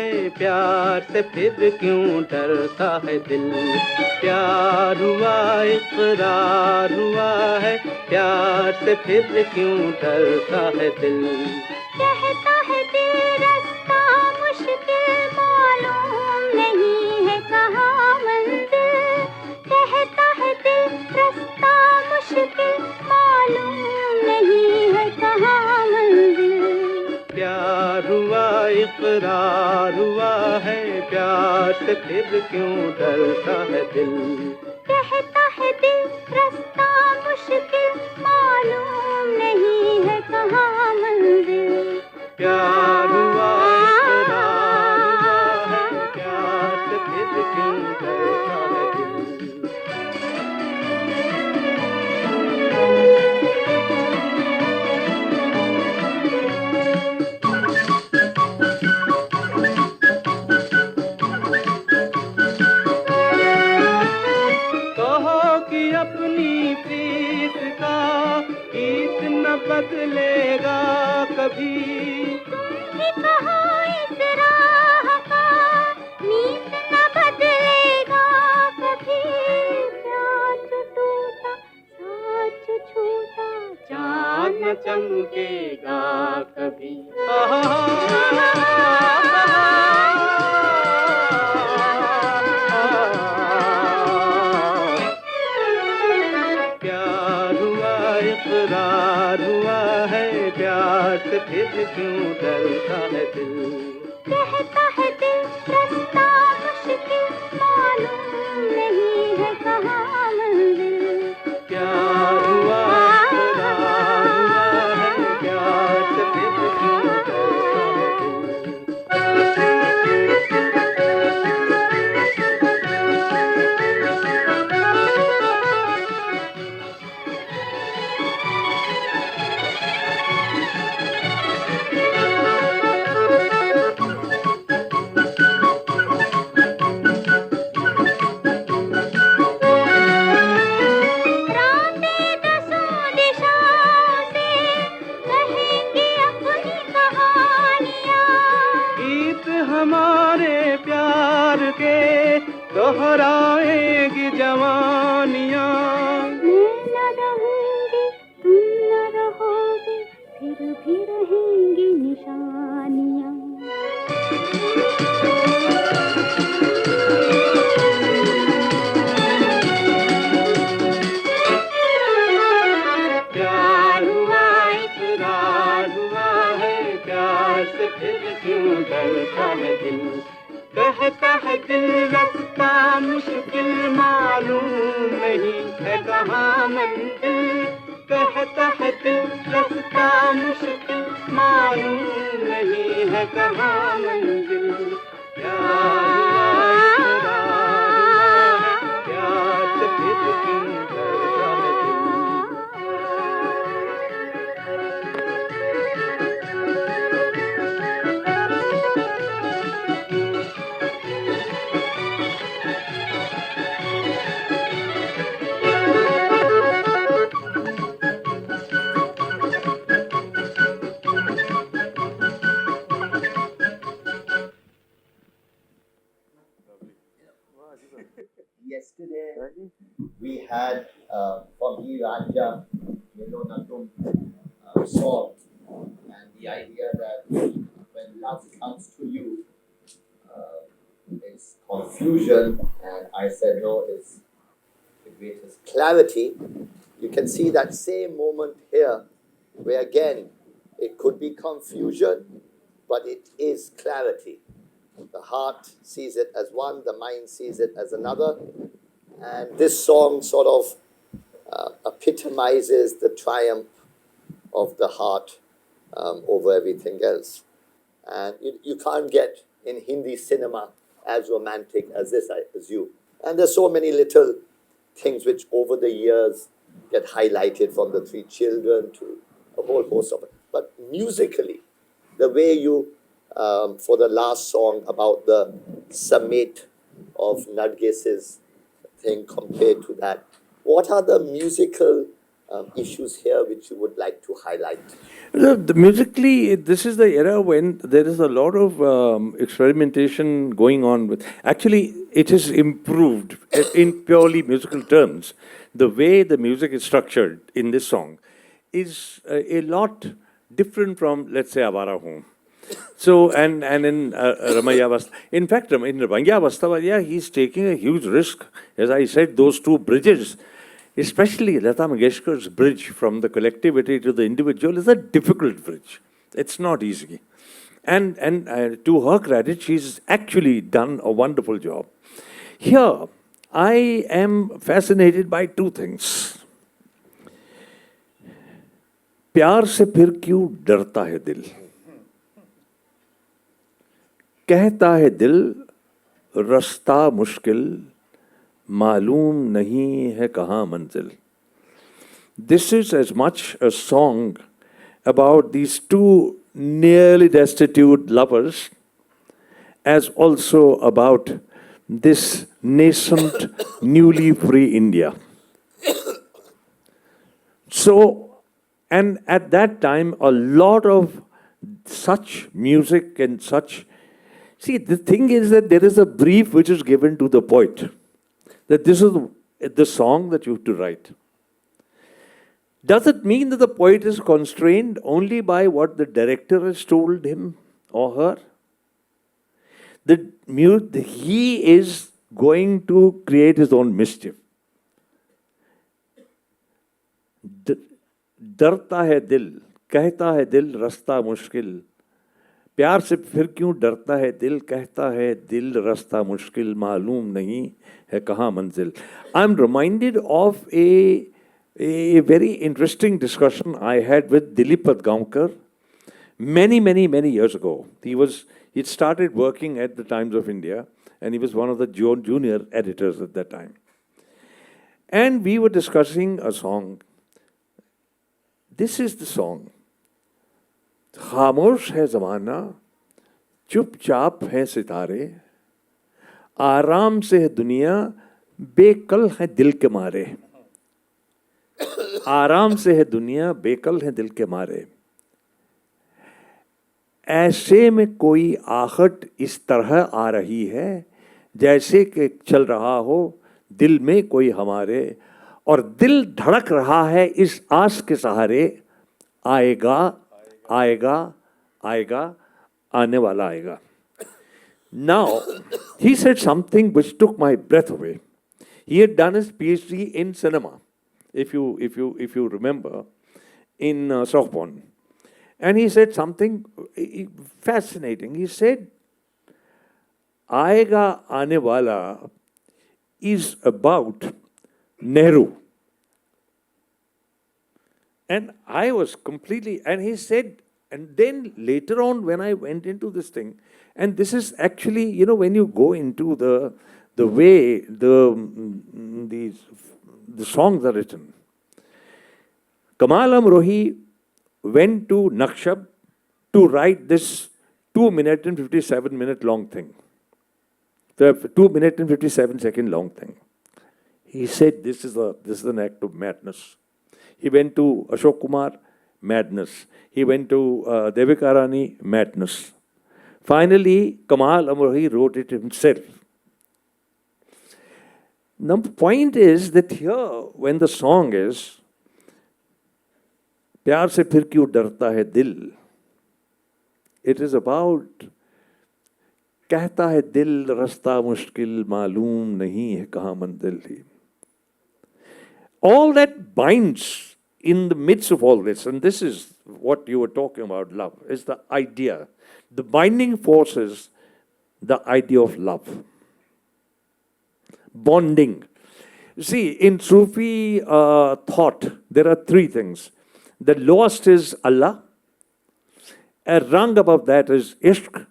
है प्यार से फिर क्यों डरता है दिल। प्यार हुआ इकरार हुआ है, प्यार से फिर क्यों डरता है दिल। कहता है दिल रास्ता मुश्किल मालूम नहीं है कहाँ मंजिल। कहता है दिल रास्ता मुश्किल मालूम नहीं है कहाँ मंजिल। प्यार हुआ इकरार हुआ है, प्यार से फिर क्यों डरता है दिल। कहता है दिल रास्ता मुश्किल मालूम नहीं है कहाँ मंजिल। प्यार हुआ इकरार हुआ है, प्यार से फिर क्यों डरता है दिल। अपनी प्रीत का गीत न बदलेगा कभी। तुमने कहा इस राह का नीत न बदलेगा कभी। प्यार टूटा साथ छूटा चाँद न चमकेगा कभी। इकरार हुआ है, प्यार से फिर क्यों डरता है दिल। कहता है दिल रास्ता मुश्किल मालूम नहीं है कहाँ मंजिल। प्यार हुआ इकरार हुआ है, प्यार से फिर क्यों डरता है दिल। हमारे प्यार के दोहराएगी जवानियाँ। मैं न रहूंगी तुम न रहोगे फिर भी रहेंगी निशानियाँ। प्यार हुआ इकरार हुआ है, प्यार से फिर क्यों डरता है दिल। कहता है दिल रास्ता मुश्किल मालूम नहीं है कहाँ मंजिल। कहता है दिल रास्ता मुश्किल मालूम नहीं है कहाँ मंजिल। प्यार हुआ इकरार हुआ है, प्यार से फिर क्यों डरता है दिल। Yesterday we had for me Raja Melonatum song, and the idea that when love comes to you, it's confusion, and I said no, it's the greatest clarity. You can see that same moment here, where again it could be confusion, but it is clarity. The heart sees it as one, the mind sees it as another. And this song sort of epitomizes the triumph of the heart over everything else. And you can't get in Hindi cinema as romantic as this, I assume. And there's so many little things which over the years get highlighted, from the three children to a whole host of it. But musically, the way you for the last song about the summit of Nargis's thing compared to that. What are the musical issues here which you would like to highlight? Musically, this is the era when there is a lot of experimentation going on with. Actually, it is improved in purely musical terms. The way the music is structured in this song is a lot different from, let's say, Avara Home. So, and in Ramaya Vastava, in fact, in Ramaya Vastava, yeah, he's taking a huge risk. As I said, those two bridges, especially Lata Mangeshkar's bridge from the collectivity to the individual, is a difficult bridge. It's not easy. And to her credit, she's actually done a wonderful job. Here, I am fascinated by two things. प्यार से फिर क्यों डरता है दिल, कहता है दिल रास्ता मुश्किल, मालूम नहीं है कहाँ मंजिल. This is as much a song about these two nearly destitute lovers as also about this nascent, newly free India. So, and at that time, a lot of such music and such. See, the thing is that there is a brief which is given to the poet, that this is the song that you have to write. Does it mean that the poet is constrained only by what the director has told him or her? He is going to create his own mischief. डरता है दिल, कहता है दिल रास्ता मुश्किल, प्यार से फिर क्यों डरता है दिल, कहता है दिल रास्ता मुश्किल, मालूम नहीं है कहाँ मंजिल. I'm reminded of a very interesting discussion I had with Dilip Padgaonkar many years ago. He'd started working at the Times of India, and he was one of the junior editors at that time. And we were discussing a song. This is the song. खामोश है ज़माना, चुपचाप है सितारे, आराम से है दुनिया, बेकल है दिल के मारे. आराम से है दुनिया, बेकल है दिल के मारे. ऐसे में कोई आहट इस तरह आ रही है, जैसे कि चल रहा हो दिल में कोई हमारे, और दिल धड़क रहा है इस आस के सहारे, आएगा आएगा आएगा, आने वाला आएगा. Now, he said something which took my breath away. He had done his PhD in cinema, if you remember, in Sorbonne. And he said something fascinating. He said, आएगा आने वाला is about Nehru. And I was completely, and he said, and then later on when I went into this thing, and this is actually, when you go into the way the songs are written. Kamal Amrohi went to Nakshab to write this 2-minute and 57-minute long thing. The 2-minute and 57-second long thing. He said, this is an act of madness. He went to Ashok Kumar, madness. He went to Devika Rani, madness. Finally, Kamal Amrohi wrote it himself. Now, the point is that here, when the song is, प्यार से फिर क्यों डरता है दिल, it is about, कहता है दिल रास्ता मुश्किल, मालूम नहीं है कहाँ मंजिल ही. All that binds in the midst of all this, and this is what you were talking about, love, is the idea. The binding force is the idea of love. Bonding. See, in Sufi thought, there are three things. The lowest is Allah, a rung above that is Ishq,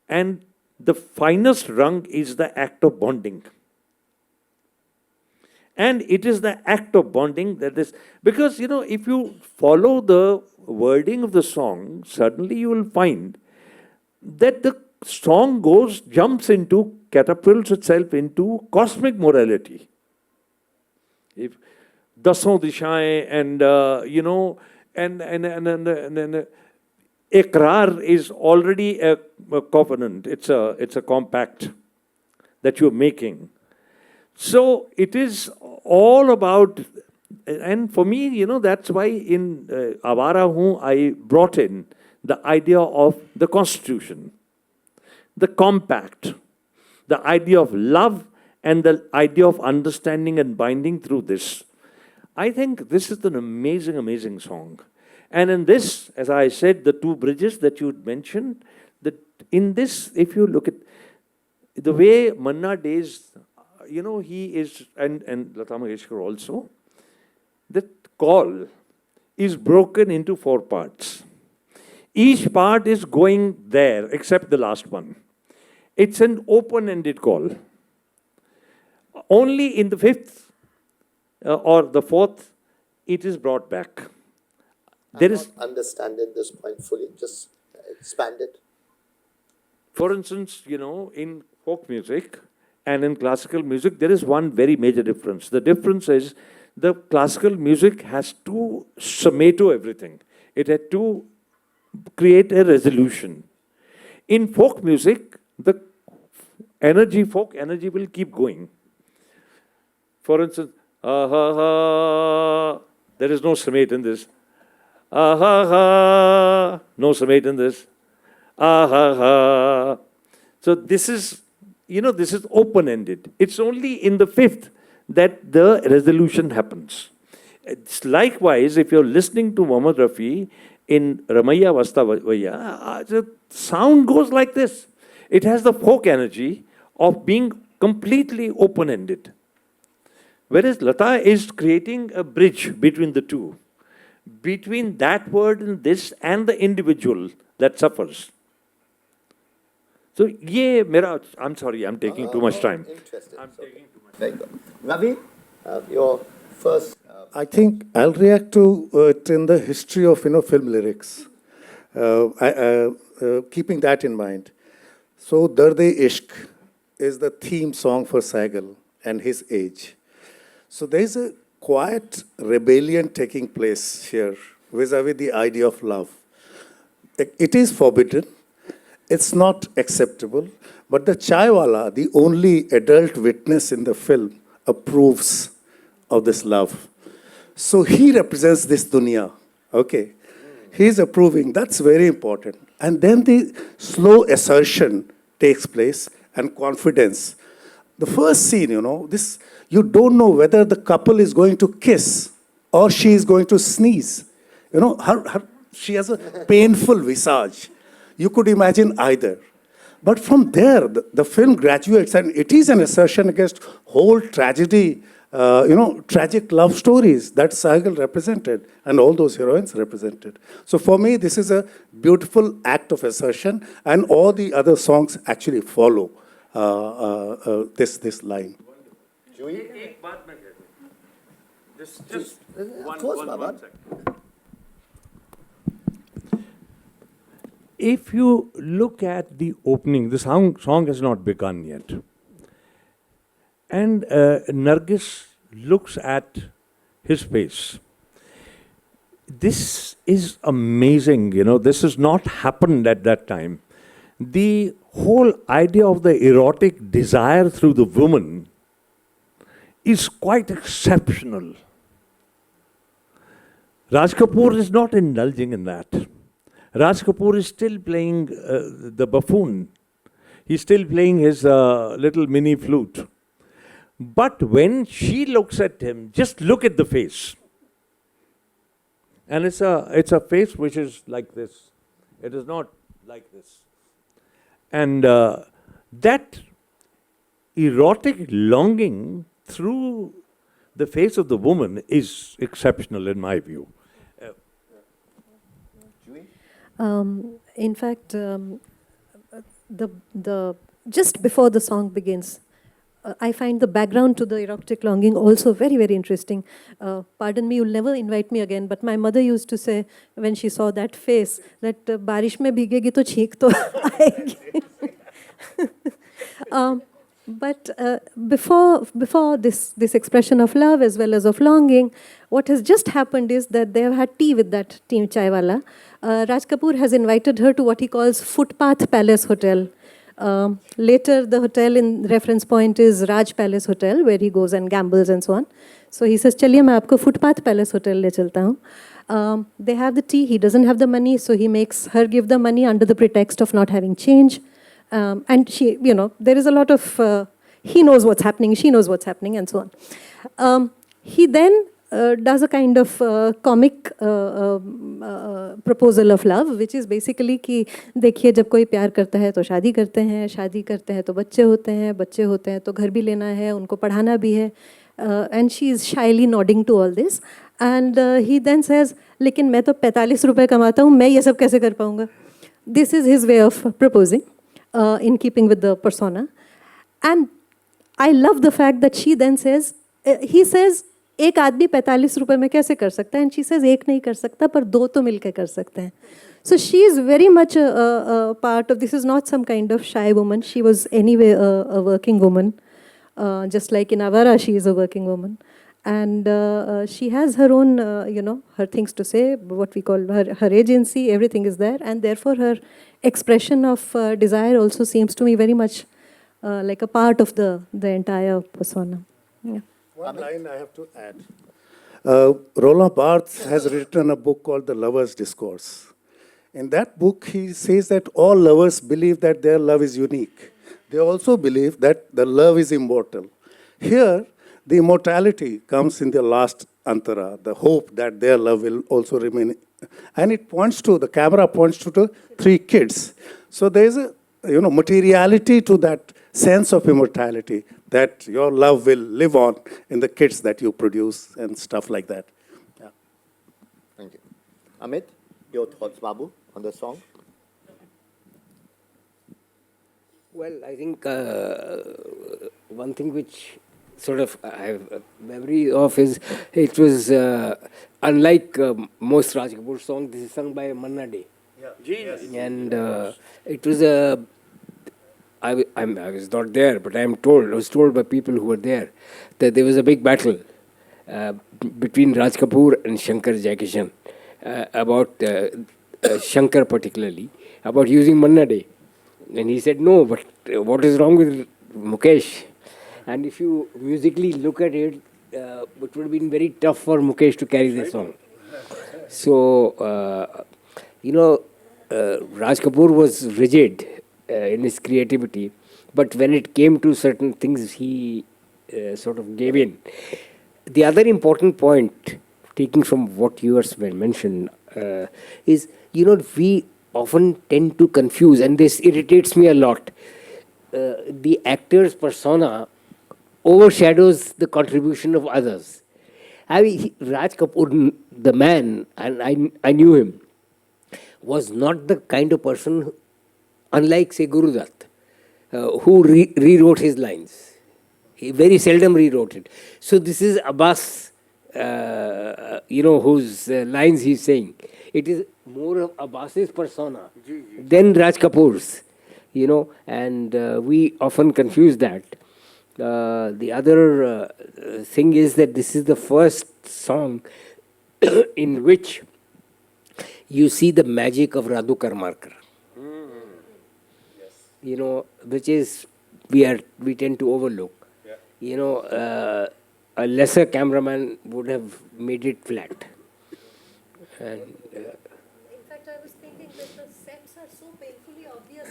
and the finest rung is the act of bonding. And it is the act of bonding that is, because, if you follow the wording of the song, suddenly you will find that the song catapults itself into cosmic morality. Dason Dishaएं, and and Ikraar is already a covenant. It's a compact that you're making. So it is all about, and for me, that's why in Avara Hoon I brought in the idea of the constitution, the compact, the idea of love, and the idea of understanding and binding through this. I think this is an amazing, amazing song. And in this, as I said, the two bridges that you mentioned, that in this, if you look at the way Manna Dey's, he is, and Lata Mangeshkar also, the call is broken into 4 parts. Each part is going there, except the last one. It's an open-ended call. Only in the 5th or the 4th, it is brought back. I'm not understanding this point fully. Just expand it. For instance, in folk music and in classical music, there is one very major difference. The difference is the classical music has to summato everything. It had to create a resolution. In folk music, the folk energy will keep going. For instance, there is no summate in this. No summate in this. So this is, this is open-ended. It's only in the 5th that the resolution happens. It's likewise, if you're listening to Mohammad Rafi in Ramaya Vasta Vaya, the sound goes like this. It has the folk energy of being completely open-ended. Whereas Lata is creating a bridge between the two, between that word and this and the individual that suffers. So, I'm sorry, I'm taking too much time. Interesting. Very good. Ravi, your first... I think I'll react to it in the history of, film lyrics, keeping that in mind. So, Dard-e-Ishq is the theme song for Saigal and his age. So there's a quiet rebellion taking place here vis-a-vis the idea of love. It is forbidden. It's not acceptable. But the chaiwala, the only adult witness in the film, approves of this love. So he represents this dunya. Okay. He's approving. That's very important. And then the slow assertion takes place and confidence. The first scene, you don't know whether the couple is going to kiss or she is going to sneeze. She has a painful visage. You could imagine either. But from there, the film graduates, and it is an assertion against whole tragedy, tragic love stories that Saigal represented and all those heroines represented. So for me, this is a beautiful act of assertion, and all the other songs actually follow this line. Juhi? Just one second. If you look at the opening, the song has not begun yet. And Nargis looks at his face. This is amazing, this has not happened at that time. The whole idea of the erotic desire through the woman is quite exceptional. Raj Kapoor is not indulging in that. Raj Kapoor is still playing the buffoon. He's still playing his little mini flute. But when she looks at him, just look at the face. And it's a face which is like this. It is not like this. And that erotic longing through the face of the woman is exceptional in my view. In fact, just before the song begins, I find the background to the erotic longing also very, very interesting. Pardon me, you'll never invite me again, but my mother used to say, when she saw that face, that barish mein bhigegi to cheek to aayegi. But before this expression of love as well as of longing, what has just happened is that they have had tea with that team chaiwala. Raj Kapoor has invited her to what he calls Footpath Palace Hotel. Later, the hotel in reference point is Raj Palace Hotel, where he goes and gambles and so on. So he says, "Chaliye, main aapko Footpath Palace Hotel le chalta hoon." They have the tea. He doesn't have the money, so he makes her give the money under the pretext of not having change. And she, there is a lot of, he knows what's happening, she knows what's happening, and so on. He then does a kind of comic proposal of love, which is basically कि देखिए जब कोई प्यार करता है तो शादी करते हैं तो बच्चे होते हैं तो घर भी लेना है, उनको पढ़ाना भी है. And she is shyly nodding to all this. And he then says, लेकिन मैं तो 45 रुपए कमाता हूँ, मैं ये सब कैसे कर पाऊँगा? This is his way of proposing. In keeping with the persona. And I love the fact that she then says, he says, एक आदमी 45 रुपए में कैसे कर सकता है? And she says, एक नहीं कर सकता, पर दो तो मिलकर कर सकते हैं. So she is very much a part of, this is not some kind of shy woman. She was anyway a working woman. Just like in Avara, she is a working woman. And she has her own, her things to say, what we call her agency, everything is there. And therefore her expression of desire also seems to me very much like a part of the entire persona. Yeah. One line I have to add. Roland Barthes has written a book called The Lover's Discourse. In that book, he says that all lovers believe that their love is unique. They also believe that the love is immortal. Here, the immortality comes in the last antara, the hope that their love will also remain. And it points to, the camera points to the three kids. So there is a, materiality to that sense of immortality, that your love will live on in the kids that you produce and stuff like that. Yeah. Thank you. Amit, your thoughts, Babu, on the song? Well, I think one thing which sort of I have a memory of is it was unlike most Raj Kapoor songs, this is sung by Manna Dey. Yes. And it was a, I was not there, but I was told by people who were there that there was a big battle between Raj Kapoor and Shankar Jaikishan about Shankar particularly, about using Manna Dey. And he said, no, but what is wrong with Mukesh? And if you musically look at it, it would have been very tough for Mukesh to carry the song. So, Raj Kapoor was rigid in his creativity, but when it came to certain things, he sort of gave in. The other important point, taking from what yours mentioned, is, we often tend to confuse, and this irritates me a lot. The actor's persona overshadows the contribution of others. Raj Kapoor, the man, and I knew him, was not the kind of person, unlike, say, Guru Dutt, who rewrote his lines. He very seldom rewrote it. So this is Abbas, whose lines he's saying. It is more of Abbas's persona than Raj Kapoor's, and we often confuse that. The other thing is that this is the first song in which you see the magic of Radhu Karmakar. Which is we tend to overlook. A lesser cameraman would have made it flat. And, in fact, I was thinking that the sets are so painfully obvious.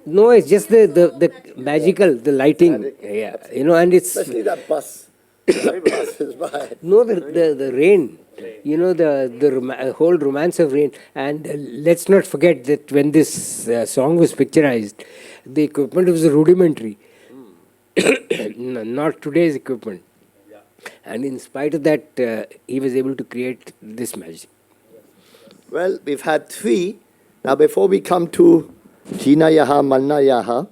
No, it's just the magical, the lighting. Magic. Yeah, and it's... Especially that bus. Every bus is by. No, the rain. The whole romance of rain. And let's not forget that when this song was picturized, the equipment was rudimentary. Not today's equipment. Yeah. And in spite of that, he was able to create this magic. Well, we've had three. Now, before we come to Jina Yaha, Manna Yaha,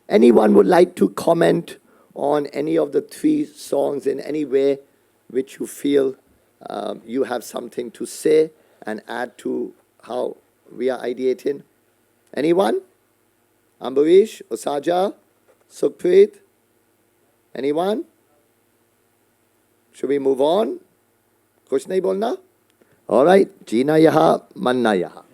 anyone would like to comment on any of the three songs in any way which you feel you have something to say and add to how we are ideating? Anyone? Ambarish, Usaja, Sukhpreet? Anyone? Should we move on? कुछ नहीं बोलना? All right, जीना यहाँ, मरना यहाँ.